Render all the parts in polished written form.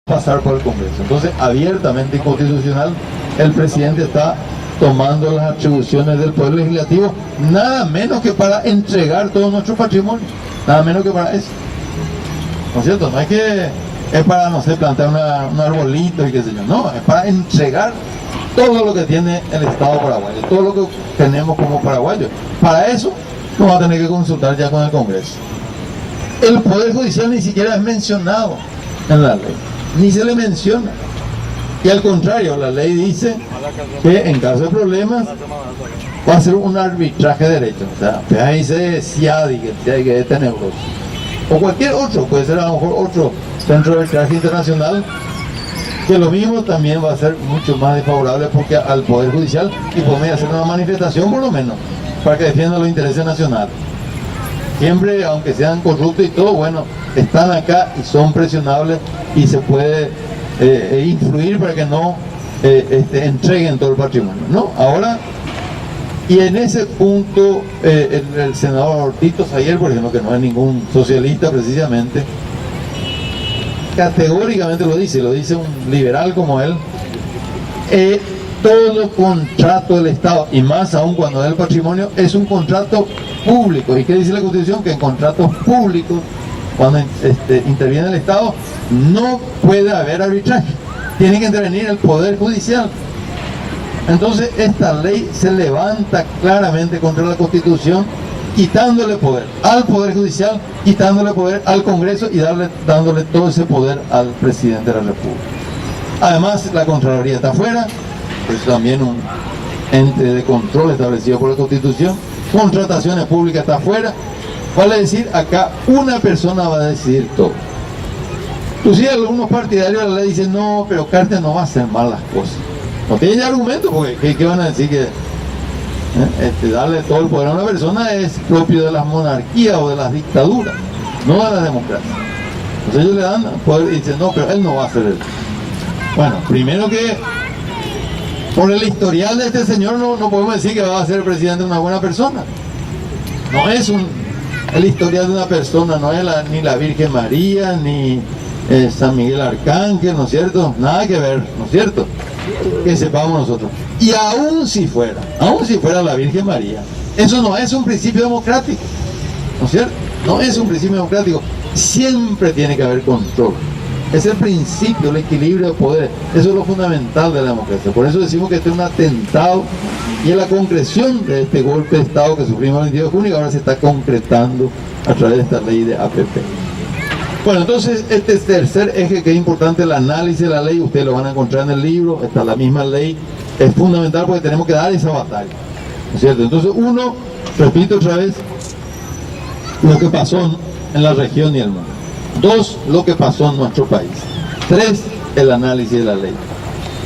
pasar por el Congreso. Entonces, abiertamente inconstitucional, el presidente está tomando las atribuciones del Poder Legislativo, nada menos que para entregar todo nuestro patrimonio, nada menos que para eso. ¿No es cierto? No es que es para, no sé, plantar un arbolito y qué sé yo, no, es para entregar todo lo que tiene el Estado paraguayo, todo lo que tenemos como paraguayos. Para eso nos va a tener que consultar ya con el Congreso. El Poder Judicial ni siquiera es mencionado en la ley, ni se le menciona. Y al contrario, la ley dice que en caso de problemas va a ser un arbitraje de derecho. O sea, pues ahí dice CIADI, que es tenebroso. O cualquier otro, puede ser a lo mejor otro centro de arbitraje internacional, que lo mismo también va a ser mucho más desfavorable porque al Poder Judicial, y podemos hacer una manifestación por lo menos, para que defienda los intereses nacionales. Siempre, aunque sean corruptos y todo, bueno, están acá y son presionables y se puede influir para que no entreguen todo el patrimonio, ¿no? Ahora, y en ese punto, el senador Ortiz ayer, por ejemplo, que no es ningún socialista precisamente, categóricamente lo dice un liberal como él, todo contrato del Estado, y más aún cuando es el patrimonio, es un contrato público. ¿Y qué dice la Constitución? Que en contratos públicos, cuando interviene el Estado, no puede haber arbitraje, tiene que intervenir el Poder Judicial. Entonces esta ley se levanta claramente contra la Constitución, quitándole poder al Poder Judicial, quitándole poder al Congreso y dándole todo ese poder al presidente de la República. Además, la Contraloría está afuera, es también un ente de control establecido por la Constitución. Contrataciones públicas está afuera. Vale decir, acá una persona va a decidir todo. Inclusive algunos partidarios de la ley dicen, no, pero Cartes no va a hacer mal las cosas. No tienen argumento, porque ¿qué van a decir? Que darle todo el poder a una persona es propio de las monarquías o de las dictaduras, no de la democracia. Entonces ellos le dan poder y dicen, no, pero él no va a hacer eso. Bueno, primero que por el historial de este señor no podemos decir que va a ser presidente una buena persona. No es el historial de una persona, no es ni la Virgen María, ni San Miguel Arcángel, ¿no es cierto? Nada que ver, ¿no es cierto? Que sepamos nosotros. Y aún si fuera la Virgen María, eso no es un principio democrático, ¿no es cierto? No es un principio democrático. Siempre tiene que haber control. Es el principio, el equilibrio de poder. Eso es lo fundamental de la democracia. Por eso decimos que este es un atentado y es la concreción de este golpe de Estado que sufrimos el 22 de junio y ahora se está concretando a través de esta ley de APP. Bueno, entonces este tercer eje que es importante, el análisis de la ley, ustedes lo van a encontrar en el libro, está la misma ley, es fundamental porque tenemos que dar esa batalla, ¿no es cierto? Entonces uno, repito otra vez, lo que pasó en la región y el mundo. 2, lo que pasó en nuestro país. 3, el análisis de la ley.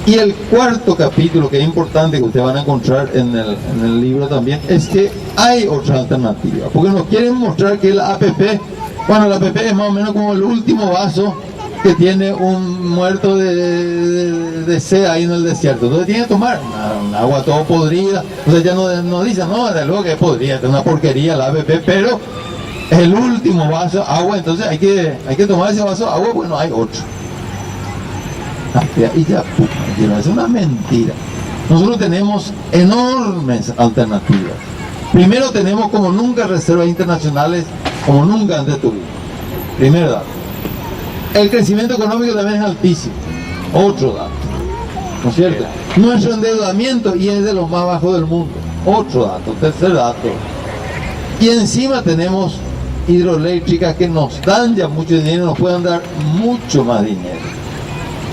Y el cuarto capítulo que es importante, que ustedes van a encontrar en el libro también, es que hay otra alternativa, porque nos quieren mostrar que la APP, bueno, la APP es más o menos como el último vaso que tiene un muerto de sed ahí en el desierto. Entonces tiene que tomar un agua todo podrida. Entonces ya no dicen, no, desde luego que es podrida, es una porquería la APP, pero es el último vaso agua, entonces hay que tomar ese vaso de agua, bueno, hay otro. Y ya, es una mentira. Nosotros tenemos enormes alternativas. Primero tenemos como nunca reservas internacionales, como nunca antes tuvimos. Primer dato. El crecimiento económico también es altísimo. Otro dato. ¿No es cierto? Nuestro endeudamiento y es de los más bajos del mundo. Otro dato. Tercer dato. Y encima tenemos hidroeléctricas que nos dan ya mucho dinero, nos pueden dar mucho más dinero.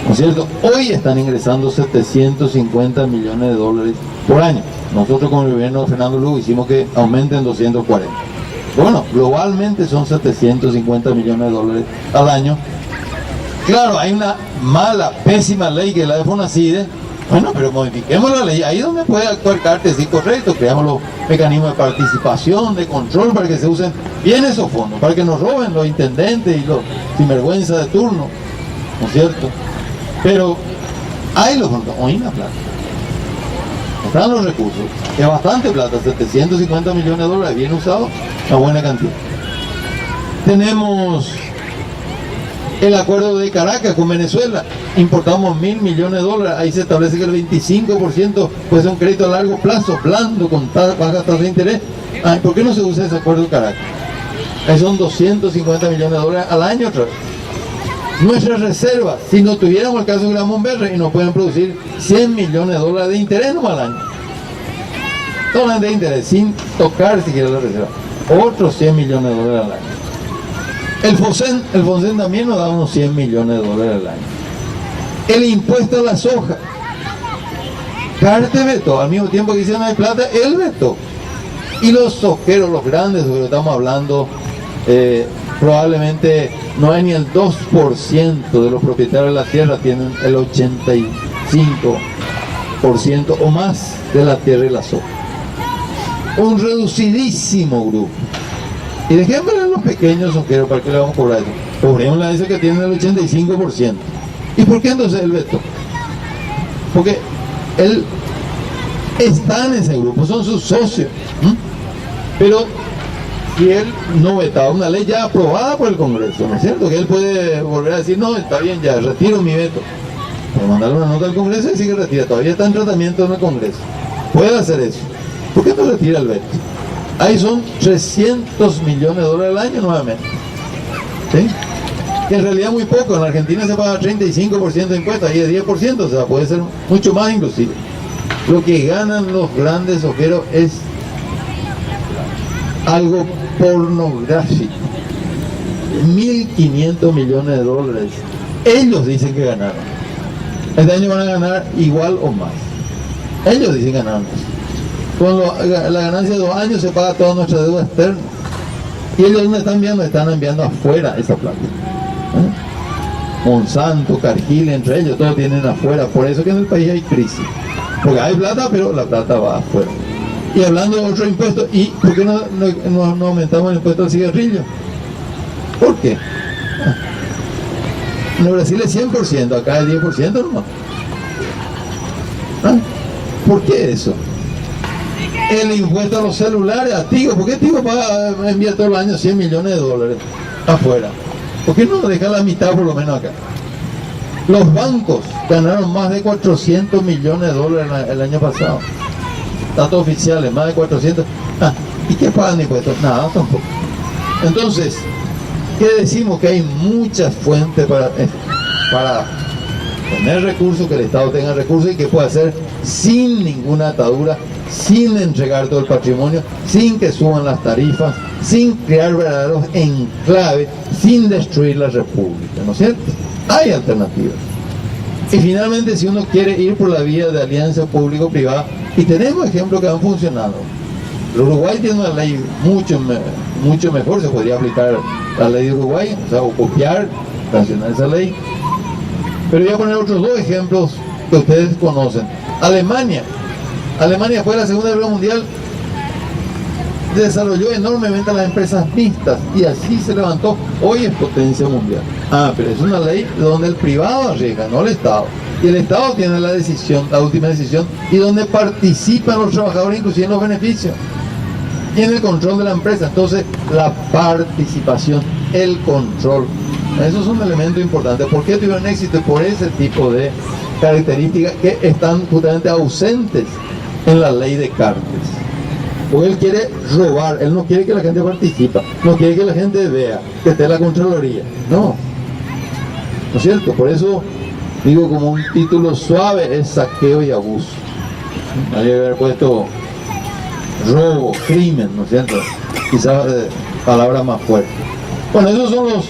¿No es cierto? Hoy están ingresando 750 millones de dólares por año. Nosotros con el gobierno de Fernando Lugo hicimos que aumenten 240. Bueno, globalmente son 750 millones de dólares al año. Claro, hay una mala, pésima ley que es la de Fonacide. Bueno, pero modifiquemos la ley. Ahí donde puede actuar Cartes, sí, correcto. Creamos los mecanismos de participación, de control, para que se usen bien esos fondos, para que nos roben los intendentes y los sinvergüenza de turno, ¿no es cierto? Pero hay los fondos, hay una plata. Están los recursos, es bastante plata, 750 millones de dólares, bien usado, una buena cantidad. Tenemos El acuerdo de Caracas con Venezuela, importamos $1.000 millones, ahí se establece que el 25% puede ser un crédito a largo plazo, blando, con baja tasa de interés. Ay, ¿por qué no se usa ese acuerdo de Caracas? Ahí son $250 millones al año otra vez. Nuestras reservas, si no tuviéramos el caso de Gran Monberre, y nos pueden producir $100 millones de interés nomás al año. Solamente de interés, sin tocar siquiera la reserva. Otros $100 millones al año. El FOSEN también nos da unos $100 millones al año. El impuesto a la soja. Carte vetó, al mismo tiempo que dice no hay plata, él vetó. Y los sojeros, los grandes, sobre lo que estamos hablando, probablemente no hay ni el 2% de los propietarios de la tierra, tienen el 85% o más de la tierra y la soja. Un reducidísimo grupo. Y dejémosle a los pequeños sojeros, ¿para qué le vamos a cobrar eso? Cobremos a ese que tiene el 85%. ¿Y por qué entonces él vetó? Porque él está en ese grupo, son sus socios. Pero si él no vetaba una ley ya aprobada por el Congreso, ¿no es cierto? Que él puede volver a decir, no, está bien, ya retiro mi veto. Puede mandar una nota al Congreso y decir que retira, todavía está en tratamiento en el Congreso. Puede hacer eso. ¿Por qué no retira el veto? Ahí son $300 millones al año nuevamente. ¿Sí? Que en realidad muy poco, en Argentina se paga 35% de impuestos, ahí es 10%, o sea, puede ser mucho más inclusive. Lo que ganan los grandes sojeros es algo pornográfico. $1.500 millones. Ellos dicen que ganaron. Este año van a ganar igual o más. Ellos dicen que ganaron. Con la ganancia de 2 años se paga toda nuestra deuda externa. Y ellos no están enviando, están enviando afuera esa plata. Monsanto, Cargill, entre ellos, todos tienen afuera. Por eso que en el país hay crisis. Porque hay plata, pero la plata va afuera. Y hablando de otro impuesto, ¿y por qué no aumentamos el impuesto al cigarrillo? ¿Por qué? En Brasil es 100%, acá es 10% nomás. ¿Por qué eso? El impuesto a los celulares, a Tigo, ¿por qué Tigo envía todos los años $100 millones afuera? ¿Por qué no deja la mitad por lo menos acá? Los bancos ganaron más de $400 millones el año pasado. Datos oficiales, más de 400. ¿Y qué pagan impuestos? Nada, tampoco. Entonces, ¿qué decimos? Que hay muchas fuentes para tener recursos, que el Estado tenga recursos y que pueda hacer sin ninguna atadura, sin entregar todo el patrimonio, sin que suban las tarifas, sin crear verdaderos enclaves, sin destruir la república, ¿no es cierto? Hay alternativas. Y finalmente, si uno quiere ir por la vía de alianza público-privada, y tenemos ejemplos que han funcionado. El Uruguay tiene una ley mucho mejor, se podría aplicar la ley de Uruguay, o sea, o copiar, sancionar esa ley. Pero voy a poner otros 2 ejemplos que ustedes conocen. Alemania después de la Segunda Guerra Mundial desarrolló enormemente las empresas mixtas y así se levantó. Hoy es potencia mundial. Pero es una ley donde el privado arriesga, no el Estado. Y el Estado tiene la última decisión, y donde participan los trabajadores inclusive en los beneficios y en el control de la empresa. Entonces, la participación, el control, esos son elementos importantes. ¿Por qué tuvieron éxito? Por ese tipo de características que están justamente ausentes en la ley de Cartes. Porque él quiere robar, él no quiere que la gente participe, no quiere que la gente vea, que esté la Contraloría. No es cierto. Por eso digo, como un título suave, es saqueo y abuso. Hay que haber puesto robo, crimen, ¿no es cierto? Quizás palabras más fuertes. Bueno, esos son los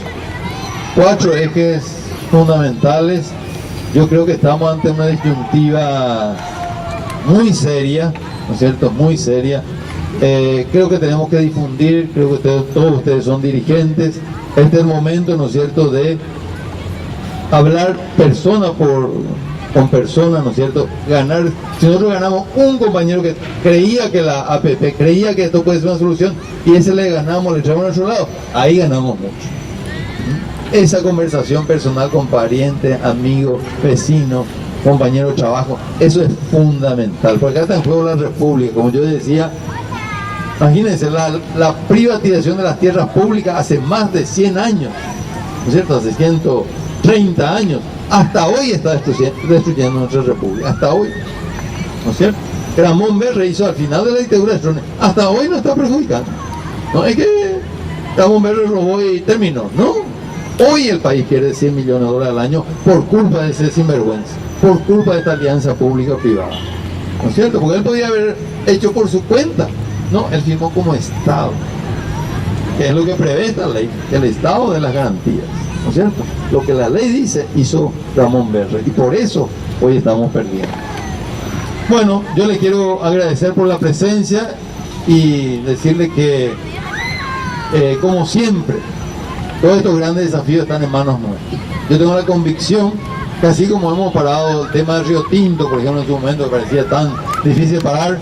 4 ejes fundamentales. Yo creo que estamos ante una disyuntiva muy seria, ¿no es cierto? Muy seria. Creo que tenemos que difundir, creo que todos ustedes son dirigentes. Este es el momento, ¿no es cierto?, de hablar persona con persona, ¿no es cierto? Ganar. Si nosotros ganamos un compañero que creía que la APP, creía que esto puede ser una solución, y ese le ganamos, le traemos a nuestro lado, ahí ganamos mucho. Esa conversación personal con parientes, amigos, vecinos, compañeros de trabajo, eso es fundamental, porque acá está en juego la república. Como yo decía, imagínense la privatización de las tierras públicas hace más de 100 años. es cierto?, hace 130 años, hasta hoy está destruyendo nuestra república, hasta hoy, ¿no es cierto? Ramón Berre hizo al final de la dictadura de Stroessner, hasta hoy no está perjudicando. No es que Ramón Berre robó y terminó, no. Hoy el país pierde $100 millones al año por culpa de ese sinvergüenza, por culpa de esta alianza pública-privada, ¿no es cierto? Porque él podía haber hecho por su cuenta, no, él firmó como Estado, que es lo que prevé esta ley, el Estado de las garantías, ¿no es cierto? Lo que la ley dice hizo Ramón Berre, y por eso hoy estamos perdiendo. Bueno, yo le quiero agradecer por la presencia y decirle que, como siempre, todos estos grandes desafíos están en manos nuestras. Yo tengo la convicción que así como hemos parado el tema del Río Tinto, por ejemplo, en su momento que parecía tan difícil parar,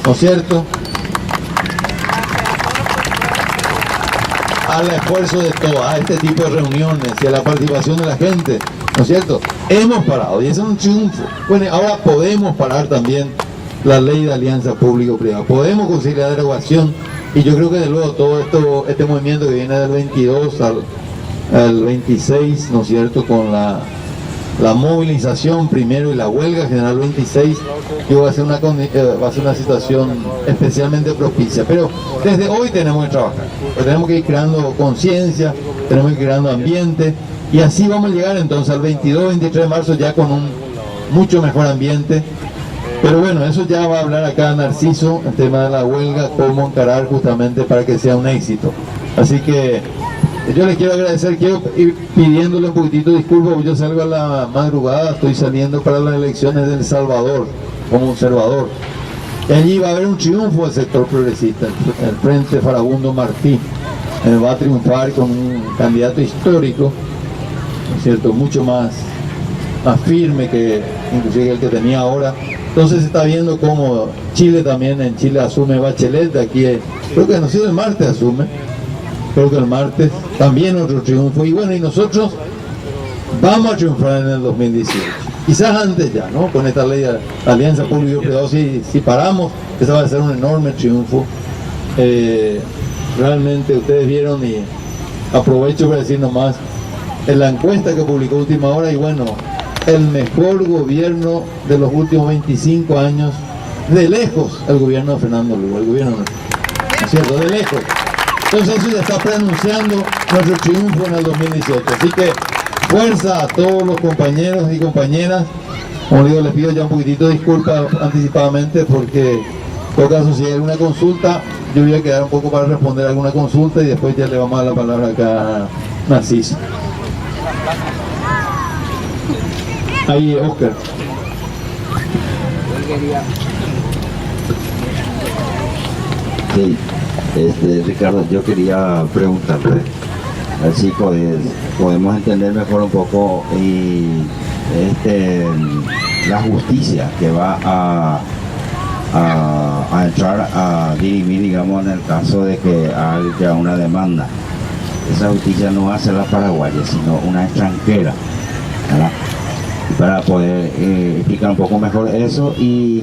¿no es cierto?, al esfuerzo de todos, a este tipo de reuniones y a la participación de la gente, ¿no es cierto?, hemos parado, y eso es un triunfo. Bueno, ahora podemos parar también la ley de alianza público-privada, podemos conseguir la derogación, y yo creo que de luego todo este movimiento que viene del 22 al 26, ¿no es cierto?, con la movilización primero y la huelga general 26, que va a ser una situación especialmente propicia. Pero desde hoy tenemos que trabajar, tenemos que ir creando conciencia, tenemos que ir creando ambiente, y así vamos a llegar entonces al 22-23 de marzo ya con un mucho mejor ambiente. Pero bueno, eso ya va a hablar acá Narciso, el tema de la huelga, cómo encarar justamente para que sea un éxito. Así que yo les quiero agradecer, quiero ir pidiéndole un poquitito de disculpas, porque yo salgo a la madrugada, estoy saliendo para las elecciones de El Salvador, como observador. Y allí va a haber un triunfo del sector progresista, el Frente Farabundo Martí. Va a triunfar con un candidato histórico, ¿no es cierto?, mucho más firme que inclusive el que tenía ahora. Entonces se está viendo cómo Chile también, en Chile asume Bachelet, de aquí, creo que no sé, el martes asume. Creo que el martes también otro triunfo, y bueno, y nosotros vamos a triunfar en el 2018, quizás antes ya, ¿no? Con esta ley de alianza público-privada, si paramos, ese va a ser un enorme triunfo. Realmente ustedes vieron, y aprovecho para decir nomás, en la encuesta que publicó Última Hora, y bueno, el mejor gobierno de los últimos 25 años, de lejos, el gobierno de Fernando Lugo, el gobierno, ¿no es cierto?, de lejos. Entonces eso ya está pronunciando nuestro triunfo en el 2018. Así que fuerza a todos los compañeros y compañeras. Como digo, les pido ya un poquitito de disculpas anticipadamente, porque en todo caso, si hay alguna consulta, yo voy a quedar un poco para responder alguna consulta, y después ya le vamos a dar la palabra acá a Narciso. Ahí, Oscar. Sí. Ricardo, yo quería preguntarle, a ver si podemos entender mejor un poco la justicia que va a entrar a dirimir, digamos, en el caso de que haya una demanda. Esa justicia no va a ser la paraguaya, sino una extranjera, ¿verdad? Para poder explicar un poco mejor eso, y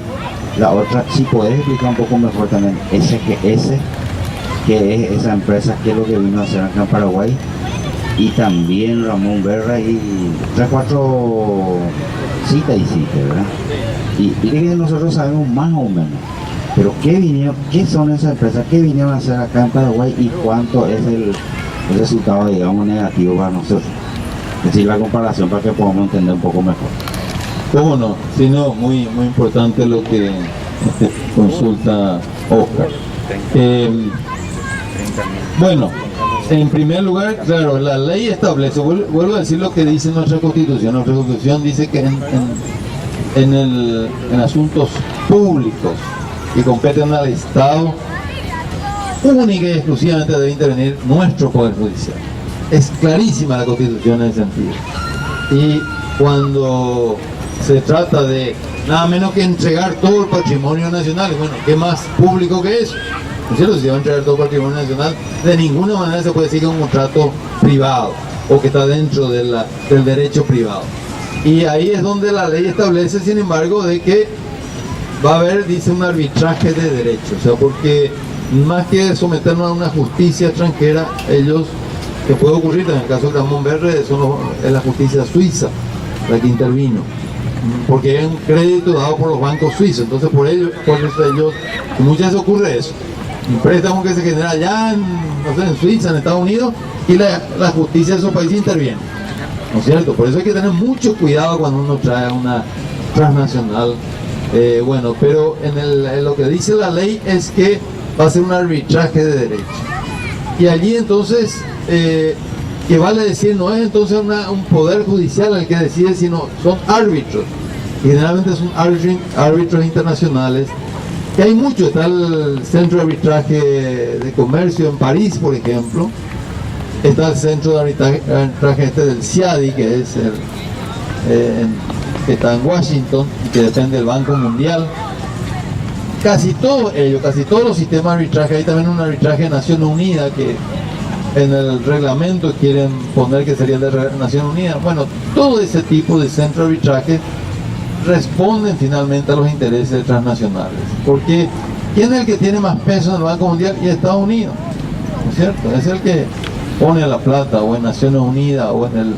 la otra, si puedes explicar un poco mejor también que es esa empresa, que es lo que vino a hacer acá en Paraguay, y también Ramón Berre, y 3-4 citas hiciste, ¿verdad? Y que nosotros sabemos más o menos, pero ¿qué son esas empresas? ¿Qué vinieron a hacer acá en Paraguay? ¿Y cuánto es el resultado, digamos, negativo para nosotros? Es decir, la comparación para que podamos entender un poco mejor. ¿Cómo no? Sí, no, muy importante lo que consulta Oscar. Bueno, en primer lugar, claro, la ley establece, vuelvo a decir lo que dice nuestra Constitución. Nuestra Constitución dice que en asuntos públicos que competen al Estado, única y exclusivamente debe intervenir nuestro Poder Judicial. Es clarísima la Constitución en ese sentido. Y cuando se trata de nada menos que entregar todo el patrimonio nacional, bueno, ¿qué más público que eso? ¿No es cierto? Si se va a entregar todo el patrimonio nacional, de ninguna manera se puede decir que es un contrato privado o que está dentro del derecho privado. Y ahí es donde la ley establece, sin embargo, de que va a haber, dice, un arbitraje de derechos. O sea, porque más que someternos a una justicia extranjera, ellos que puede ocurrir en el caso de Ramón Berre, es la justicia suiza la que intervino, porque es un crédito dado por los bancos suizos. Entonces por eso ellos, muchas veces ocurre eso, un préstamo que se genera allá en Suiza, en Estados Unidos, y la justicia de esos países interviene, ¿no es cierto? Por eso hay que tener mucho cuidado cuando uno trae una transnacional. Bueno, pero en lo que dice la ley es que va a ser un arbitraje de derecho, y allí entonces que vale decir, no es entonces un poder judicial el que decide, sino son árbitros, y generalmente son árbitros internacionales, que hay mucho. Está el Centro de Arbitraje de Comercio en París, por ejemplo, está el Centro de Arbitraje del CIADI, que es que está en Washington y que depende del Banco Mundial. Casi todos los sistemas de arbitraje. Hay también un arbitraje de Naciones Unidas que en el reglamento quieren poner que sería de Naciones Unidas. Bueno, todo ese tipo de centro de arbitraje responden finalmente a los intereses transnacionales, porque ¿quién es el que tiene más peso en el Banco Mundial? Y Estados Unidos, ¿no es cierto? Es el que pone la plata, o en Naciones Unidas, o en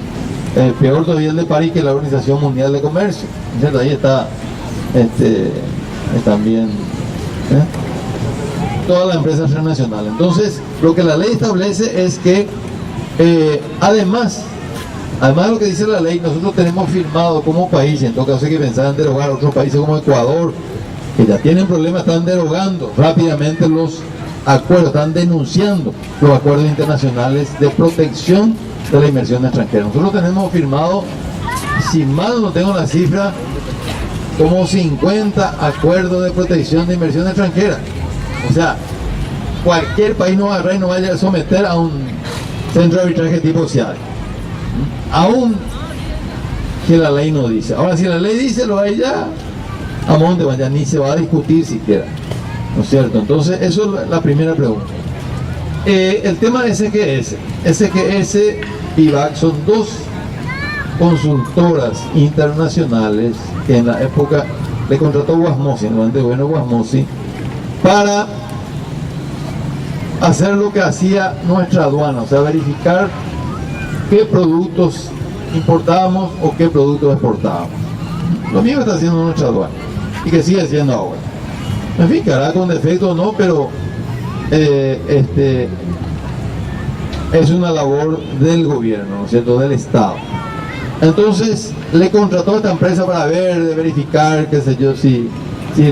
el peor todavía el de París, que es la Organización Mundial de Comercio, ¿no es cierto? Ahí está también todas las empresas transnacionales. Entonces, lo que la ley establece es que además de lo que dice la ley, nosotros tenemos firmado como país, en todo caso hay que pensar en derogar. Otros países como Ecuador, que ya tienen problemas, están derogando rápidamente los acuerdos, están denunciando los acuerdos internacionales de protección de la inversión extranjera. Nosotros tenemos firmado, si mal no tengo la cifra, como 50 acuerdos de protección de inversión extranjera. O sea, cualquier país no va a agarrar y no vaya a someter a un centro de arbitraje tipo CIADI, aún que la ley no dice. Ahora, si la ley dice, lo hay ya, a monte vaya, ni se va a discutir siquiera, ¿no es cierto? Entonces, eso es la primera pregunta. El tema de SGS y BAC son dos consultoras internacionales que en la época le contrató Guasmosi, en el antiguo Guasmosi, para hacer lo que hacía nuestra aduana, o sea, verificar qué productos importábamos o qué productos exportábamos. Lo mismo está haciendo nuestra aduana y que sigue haciendo ahora. En fin, que hará con defecto o no, pero es una labor del gobierno, ¿no es cierto?, del Estado. Entonces le contrató a esta empresa para verificar, qué sé yo, si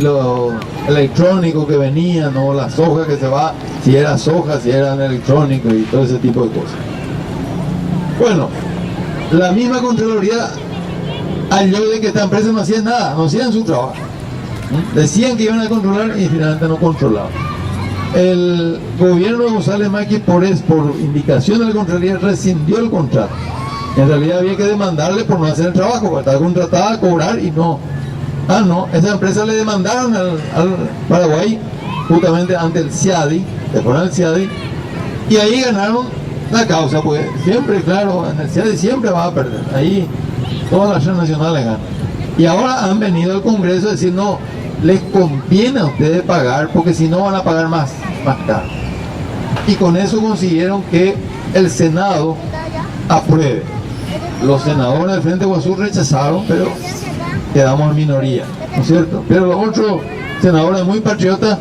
lo electrónico que venía, no la soja que se va, si era soja, si era electrónico y todo ese tipo de cosas. Bueno, la misma Contraloría halló de que esta empresa no hacía nada, no hacían su trabajo. Decían que iban a controlar y finalmente no controlaban. El gobierno de González Macri, por indicación de la Contraloría, rescindió el contrato. En realidad había que demandarle por no hacer el trabajo, porque estaba contratada a cobrar y no. Esa empresa le demandaron al Paraguay justamente ante el CIADI, y ahí ganaron la causa, pues siempre, claro, en el CIADI siempre va a perder, ahí todas las transnacionales ganan. Y ahora han venido al Congreso a decir, no, les conviene a ustedes pagar, porque si no van a pagar más caro. Y con eso consiguieron que el Senado apruebe. Los senadores del Frente Guazú rechazaron, pero quedamos en minoría, ¿no es cierto? Pero los otros senadores muy patriotas,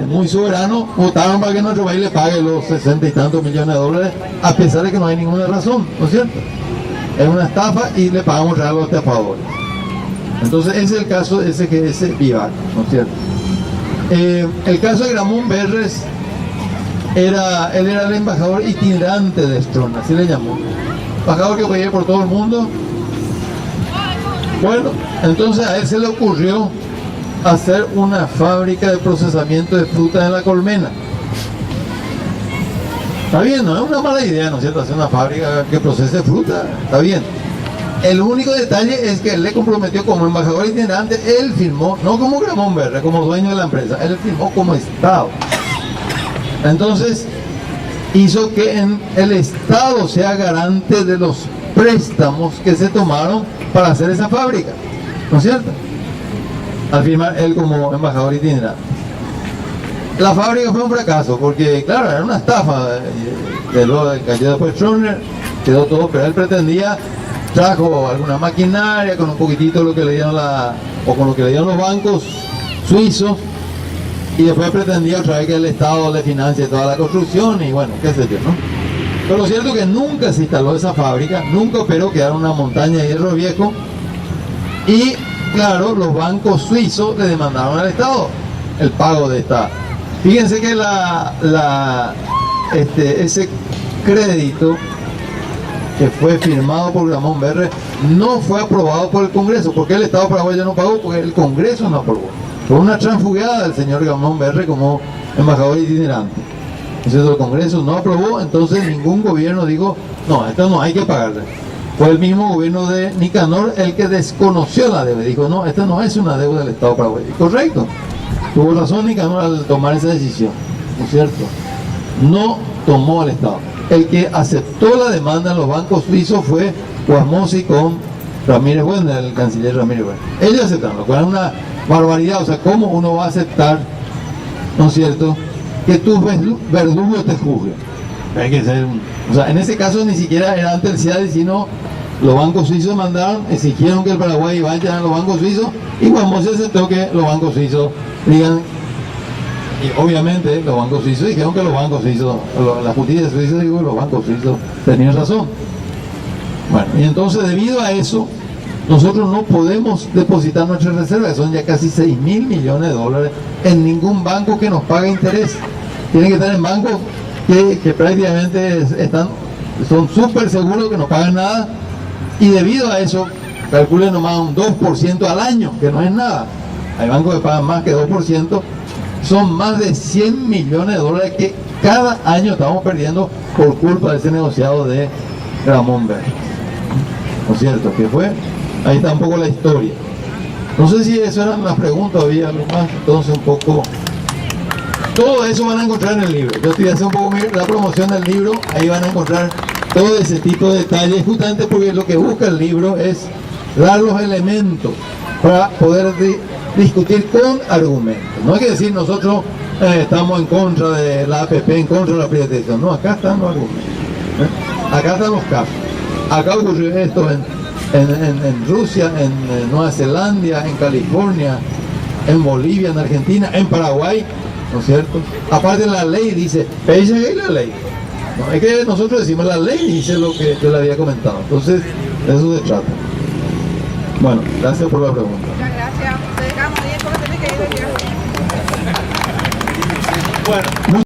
muy soberanos, votaron para que nuestro país le pague los 60 y tantos millones de dólares, a pesar de que no hay ninguna razón, ¿no es cierto? Es una estafa y le pagamos a los estafadores. Entonces ese es el caso de SGS Vivac, ¿no es cierto? El caso de Ramón Berres, él era el embajador itinerante de Strong, así le llamó. Embajador que podía ir por todo el mundo. Bueno, entonces a él se le ocurrió hacer una fábrica de procesamiento de frutas en La Colmena. Está bien, no es una mala idea, ¿no es cierto?, hacer una fábrica que procese fruta, está bien. El único detalle es que él le comprometió como embajador itinerante, él firmó, no como Ramón Berre, como dueño de la empresa, él firmó como Estado. Entonces hizo que el Estado sea garante de los préstamos que se tomaron para hacer esa fábrica, ¿no es cierto?, al firmar él como embajador itinerante. la fábrica fue un fracaso, porque claro, era una estafa. Cayó después Stroessner, quedó todo, pero él pretendía, trajo alguna maquinaria con un poquitito lo que le dieron o con lo que le dieron los bancos suizos, y después pretendía otra vez que el Estado le financie toda la construcción y bueno, qué sé yo, ¿no? Pero lo cierto es que nunca se instaló esa fábrica, nunca operó, quedaron una montaña de hierro viejo, y claro, los bancos suizos le demandaron al Estado el pago de esta. Fíjense que ese crédito que fue firmado por Ramón Berre no fue aprobado por el Congreso. ¿Por qué el Estado paraguayo no pagó? Porque el Congreso no aprobó. Fue una transfugada del señor Ramón Berre como embajador itinerante. Entonces el Congreso no aprobó, entonces ningún gobierno dijo, no, esto no hay que pagarle. Fue el mismo gobierno de Nicanor el que desconoció la deuda. Dijo, no, esta no es una deuda del Estado paraguayo. Correcto. Tuvo razón Nicanor al tomar esa decisión, ¿no es cierto? No tomó el Estado. El que aceptó la demanda en los bancos suizos fue Guasmosi con Ramírez Wendel, el canciller Ramírez Wendel. Ellos aceptaron, lo cual es una barbaridad. O sea, ¿cómo uno va a aceptar, ¿no es cierto?, que tus verdugos te juzguen? Hay que ser, o sea, en ese caso ni siquiera era ante el CIADI, sino los bancos suizos mandaron, exigieron que el Paraguay vaya a los bancos suizos, y Guasmosi aceptó que los bancos suizos digan. Y obviamente los bancos suizos dijeron que los bancos suizos, la justicia suiza dijo que los bancos suizos tenían razón. Bueno, y entonces debido a eso, nosotros no podemos depositar nuestras reservas, que son ya casi 6.000 millones de dólares, en ningún banco que nos pague interés. Tienen que estar en bancos que prácticamente son súper seguros, que no pagan nada, y debido a eso, calculen nomás un 2% al año, que no es nada. Hay bancos que pagan más que 2%, son más de 100 millones de dólares que cada año estamos perdiendo por culpa de ese negociado de Ramón Berre. ¿No es cierto? Que fue, ahí está un poco la historia. No sé si eso eran las preguntas, había algo más, entonces un poco. Todo eso van a encontrar en el libro. Yo estoy haciendo un poco la promoción del libro, ahí van a encontrar todo ese tipo de detalles, justamente porque lo que busca el libro es dar los elementos para poder discutir con argumentos. No hay que decir nosotros estamos en contra de la APP, en contra de la privatización. No, acá están los argumentos. Acá están los casos. Acá ocurrió esto en Rusia, en Nueva Zelanda, en California, en Bolivia, en Argentina, en Paraguay, ¿no es cierto? Aparte la ley dice, ella es la ley. No, es que nosotros decimos la ley dice lo que yo le había comentado. Entonces, de eso se trata. Bueno, gracias por la pregunta. Muchas gracias. Te dejamos ahí, ¿cómo tenés que ir de viaje? Bueno.